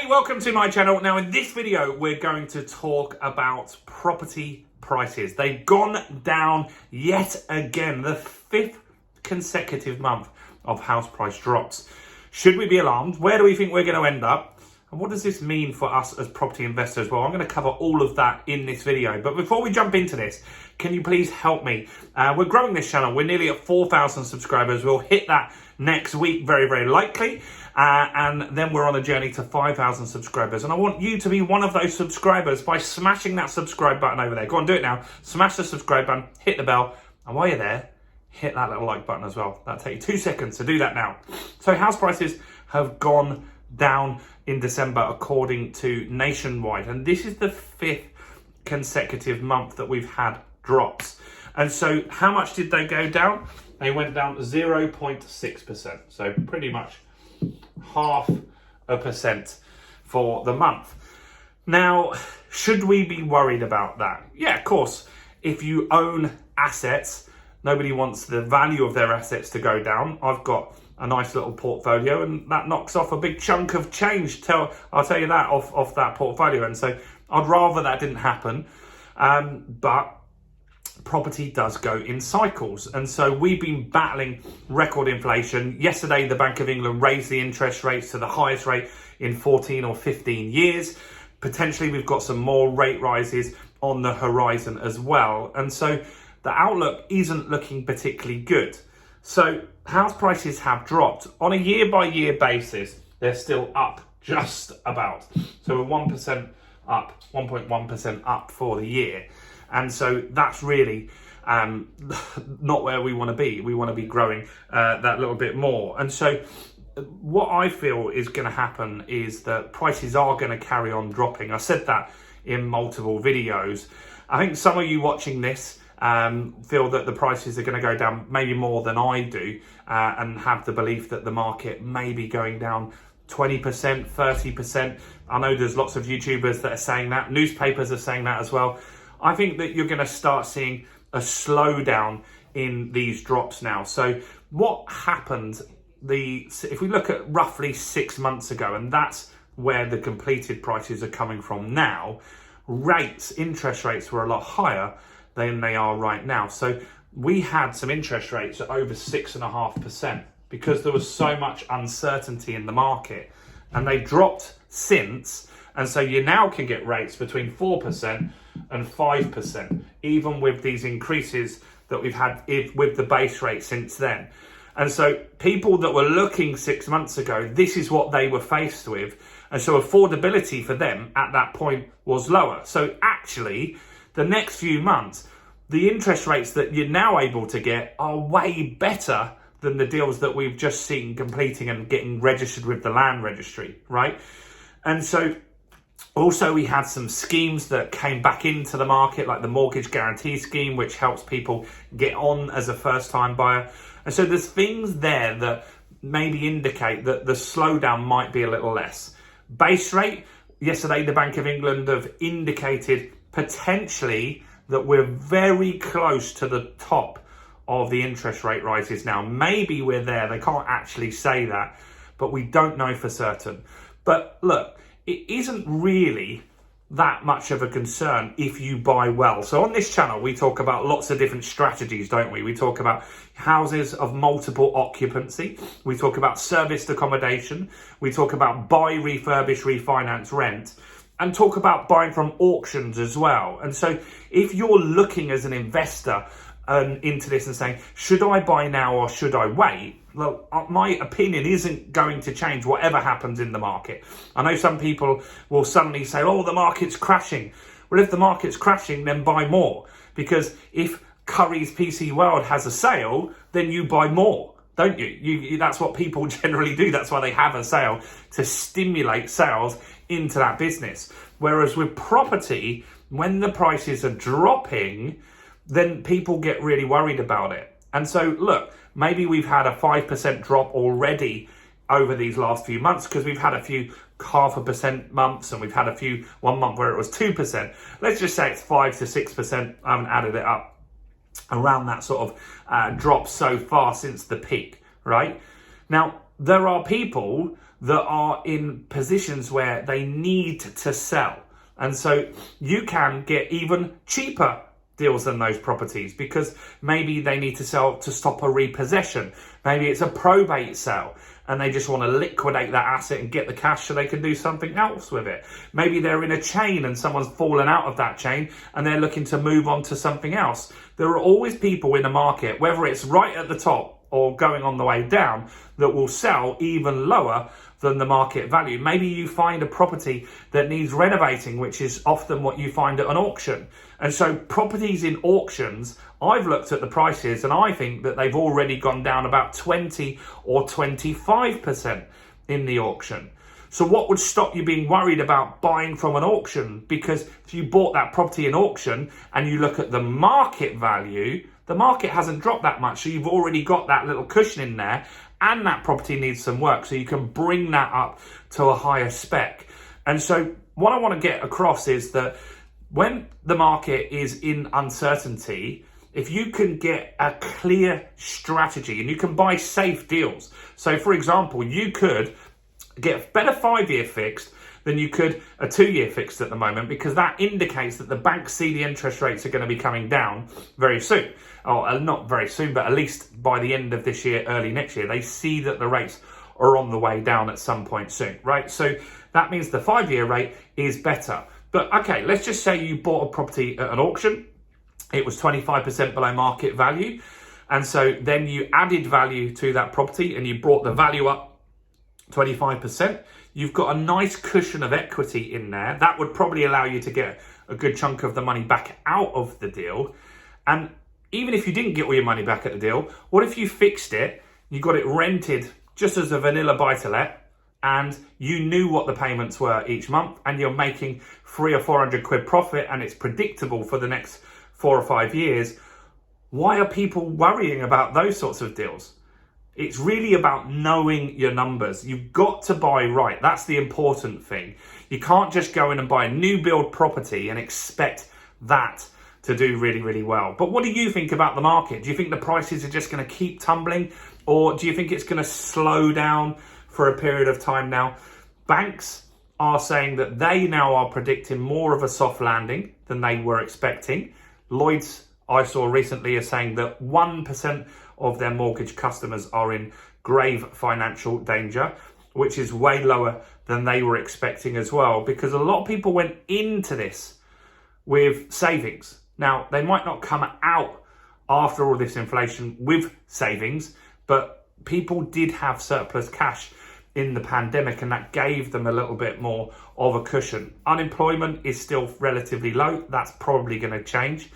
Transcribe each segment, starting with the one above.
Hey, welcome to my channel. Now in this video, we're going to talk about property prices. They've gone down yet again, the fifth consecutive month of house price drops. Should we be alarmed? Where do we think we're going to end up? And what does this mean for us as property investors? Well, I'm going to cover all of that in this video. But before we jump into this, can you please help me? We're growing this channel. We're nearly at 4,000 subscribers. We'll hit that next week, very, very likely. And then we're on a journey to 5,000 subscribers. And I want you to be one of those subscribers by smashing that subscribe button over there. Go on, do it now. Smash the subscribe button, hit the bell. And while you're there, hit that little like button as well. That'll take you 2 seconds to do that now. So house prices have gone down in December according to Nationwide. And this is the fifth consecutive month that we've had drops. And so how much did they go down? They went down 0.6%. So pretty much 0.5% for the month. Now, should we be worried about that? Yeah, of course. If you own assets, nobody wants the value of their assets to go down. I've got a nice little portfolio and that knocks off a big chunk of change. I'll tell you that off that portfolio. And so I'd rather that didn't happen. But property does go in cycles. And so we've been battling record inflation. Yesterday, the Bank of England raised the interest rates to the highest rate in 14 or 15 years. Potentially, we've got some more rate rises on the horizon as well. And so the outlook isn't looking particularly good. So house prices have dropped. On a year-by-year basis, they're still up just about. So we're 1% up, 1.1% up for the year. And so that's really not where we want to be. We want to be growing that little bit more. And so what I feel is going to happen is that prices are going to carry on dropping. I said that in multiple videos. I think some of you watching this feel that the prices are going to go down maybe more than I do and have the belief that the market may be going down 20%, 30%. I know there's lots of YouTubers that are saying that. Newspapers are saying that as well. I think that you're going to start seeing a slowdown in these drops now. So what happened, if we look at roughly 6 months ago, and that's where the completed prices are coming from now, interest rates were a lot higher than they are right now. So we had some interest rates at over 6.5% because there was so much uncertainty in the market, and they dropped since. And so you now can get rates between 4% and 5%, even with these increases that we've had with the base rate since then. And so people that were looking 6 months ago, this is what they were faced with. And so affordability for them at that point was lower. So actually, the next few months, the interest rates that you're now able to get are way better than the deals that we've just seen completing and getting registered with the land registry, right? And so also, we had some schemes that came back into the market, like the mortgage guarantee scheme, which helps people get on as a first-time buyer. And so there's things there that maybe indicate that the slowdown might be a little less. Base rate, yesterday the Bank of England have indicated potentially that we're very close to the top of the interest rate rises now. Maybe we're there. They can't actually say that, but we don't know for certain. But look, it isn't really that much of a concern if you buy well. So on this channel, we talk about lots of different strategies, don't we? We talk about houses of multiple occupancy. We talk about serviced accommodation. We talk about buy, refurbish, refinance, rent, and talk about buying from auctions as well. And so if you're looking as an investor into this and saying, should I buy now or should I wait? Well, my opinion isn't going to change whatever happens in the market. I know some people will suddenly say, oh, the market's crashing. Well, if the market's crashing, then buy more. Because if Curry's PC World has a sale, then you buy more, don't you? That's what people generally do. That's why they have a sale, to stimulate sales into that business. Whereas with property, when the prices are dropping, then people get really worried about it. And so, look, maybe we've had a 5% drop already over these last few months because we've had a few 0.5% months and we've had a few 1 month where it was 2%. Let's just say it's 5 to 6%. I haven't added it up around that sort of drop so far since the peak, right? Now, there are people that are in positions where they need to sell. And so you can get even cheaper deals than those properties because maybe they need to sell to stop a repossession. Maybe it's a probate sale and they just want to liquidate that asset and get the cash so they can do something else with it. Maybe they're in a chain and someone's fallen out of that chain and they're looking to move on to something else. There are always people in the market, whether it's right at the top or going on the way down, that will sell even lower than the market value. Maybe you find a property that needs renovating, which is often what you find at an auction. And so properties in auctions, I've looked at the prices and I think that they've already gone down about 20 or 25% in the auction. So what would stop you being worried about buying from an auction? Because if you bought that property in auction and you look at the market value, the market hasn't dropped that much. So you've already got that little cushion in there, and that property needs some work. So you can bring that up to a higher spec. And so what I want to get across is that when the market is in uncertainty, if you can get a clear strategy and you can buy safe deals. So for example, you could get a better 5-year fixed than you could a 2-year fixed at the moment, because that indicates that the banks see the interest rates are going to be coming down very soon. Or not very soon, but at least by the end of this year, early next year, they see that the rates are on the way down at some point soon, right? So that means the 5-year rate is better. But okay, let's just say you bought a property at an auction. It was 25% below market value. And so then you added value to that property and you brought the value up 25%. You've got a nice cushion of equity in there. That would probably allow you to get a good chunk of the money back out of the deal. And even if you didn't get all your money back at the deal, what if you fixed it, you got it rented just as a vanilla buy-to-let, and you knew what the payments were each month, and you're making 300 or 400 quid profit, and it's predictable for the next 4 or 5 years? Why are people worrying about those sorts of deals? It's really about knowing your numbers. You've got to buy right. That's the important thing. You can't just go in and buy a new build property and expect that to do really, really well. But what do you think about the market? Do you think the prices are just going to keep tumbling, or do you think it's going to slow down for a period of time now? Banks are saying that they now are predicting more of a soft landing than they were expecting. Lloyd's, I saw recently, are saying that 1% of their mortgage customers are in grave financial danger, which is way lower than they were expecting as well, because a lot of people went into this with savings. Now, they might not come out after all this inflation with savings, but people did have surplus cash in the pandemic, and that gave them a little bit more of a cushion. Unemployment is still relatively low. That's probably going to change,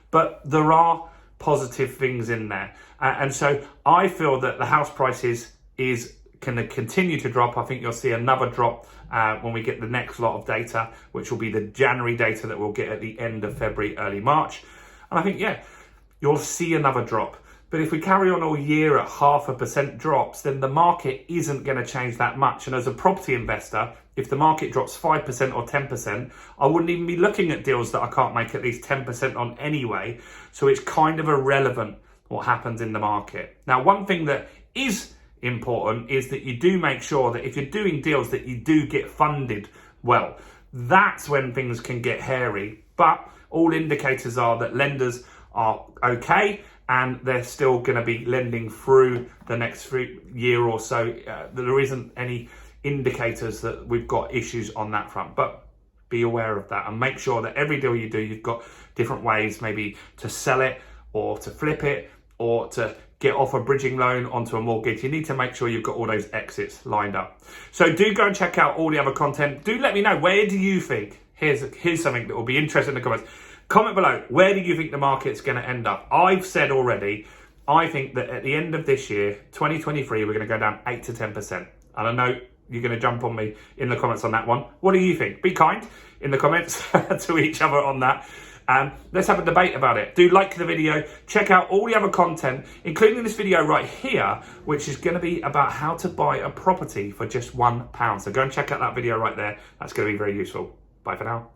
but there are positive things in there. And so I feel that the house prices is going to continue to drop. I think you'll see another drop when we get the next lot of data, which will be the January data that we'll get at the end of February, early March. And I think, yeah, you'll see another drop. But if we carry on all year at 0.5% drops, then the market isn't going to change that much. And as a property investor, if the market drops 5% or 10%, I wouldn't even be looking at deals that I can't make at least 10% on anyway. So it's kind of irrelevant what happens in the market. Now, one thing that is important is that you do make sure that if you're doing deals that you do get funded well. That's when things can get hairy. But all indicators are that lenders are okay, and they're still going to be lending through the next year or so. There isn't any indicators that we've got issues on that front, but be aware of that and make sure that every deal you do, you've got different ways maybe to sell it or to flip it or to get off a bridging loan onto a mortgage. You need to make sure you've got all those exits lined up. So do go and check out all the other content. Do let me know, where do you think? Here's something that will be interesting in the comments. Comment below, where do you think the market's going to end up? I've said already, I think that at the end of this year, 2023, we're going to go down 8 to 10%. And I know you're going to jump on me in the comments on that one. What do you think? Be kind in the comments to each other on that. Let's have a debate about it. Do like the video, check out all the other content, including this video right here, which is going to be about how to buy a property for just £1. So go and check out that video right there. That's going to be very useful. Bye for now.